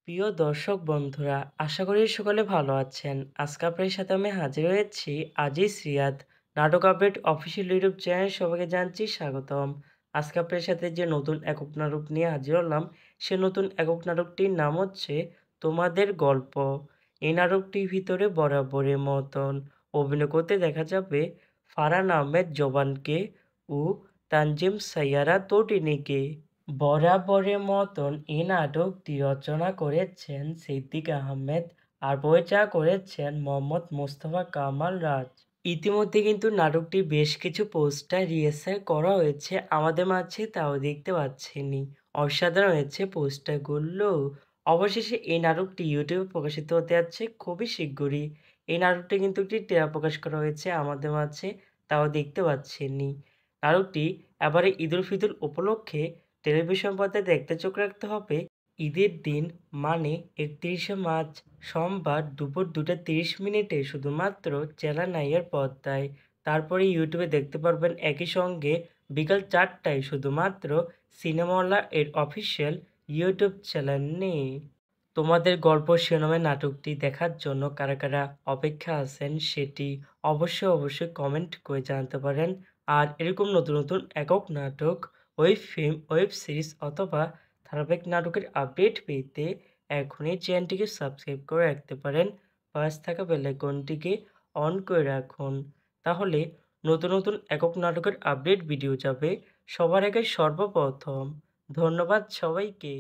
প্রিয় দর্শক বন্ধুরা, আশা করি সকলে ভালো আছেন। আজকে আপনাদের সাথে আমি হাজির হয়েছি আজিজ রিয়াদ নাটক আপডেট অফিসিয়াল ইউটিউব চ্যানেল। সবাইকে জানাচ্ছি স্বাগতম। আজকে আপনাদের সাথে যে নতুন একক নাটক নিয়ে হাজির হলাম, সে নতুন একক নাটকটির নাম হচ্ছে তোমাদের গল্প। এই নাটকটির ভিতরে বরাবরের মতন অভিনয় করতে দেখা যাবে ফারহান আহমেদ জবানকে ও তানজিম সাইয়ারা তটিনীকে। বরাবরের মতন এই নাটকটি রচনা করেছেন সিদ্দিক আহমেদ আর পরিচালনা করেছেন মোহাম্মদ মোস্তফা কামাল রাজ। ইতিমধ্যে কিন্তু নাটকটি বেশ কিছু পোস্টার রিহার্সাল করা হয়েছে আমাদের মাঝে, তাও দেখতে পাচ্ছেনি। অসাধারণ হয়েছে পোস্টারগুলো। অবশেষে এই নাটকটি ইউটিউবে প্রকাশিত হতে যাচ্ছে খুবই শিগগিরই। এই নাটকটি কিন্তু একটি ট্রেলার প্রকাশ করা হয়েছে আমাদের মাঝে, তাও দেখতে পাচ্ছেনি। নাটকটি এবারে ঈদুল ফিতর উপলক্ষে টেলিভিশন পর্দায় দেখতে চোখ রাখতে হবে। ঈদের দিন মানে ৩১শে মার্চ সোমবার দুপুর ২টা ৩০ মিনিটে শুধুমাত্র চ্যানেল 9 এর পর্দায়। তারপরে ইউটিউবে দেখতে পারবেন একই সঙ্গে বিকাল ৪টায় শুধুমাত্র সিনেমাওয়ালা এর অফিসিয়াল ইউটিউব চ্যানেলে। তোমাদের গল্প শিরোনামের নাটকটি দেখার জন্য কারা কারা অপেক্ষা আছেন সেটি অবশ্যই কমেন্ট করে জানাতে পারেন। আর এরকম নতুন নতুন একক নাটক, ওয়েব ফিল্ম, ওয়েব সিরিজ অথবা ধারাবাহিক নাটকের আপডেট পেতে এখনই চ্যানেলটিকে সাবস্ক্রাইব করে রাখতে পারেন। পাশ থাকা বেল আইকনটিকে অন করে রাখুন। তাহলে নতুন নতুন একক নাটকের আপডেট ভিডিও যাবে সবার আগে সর্বপ্রথম। ধন্যবাদ সবাইকে।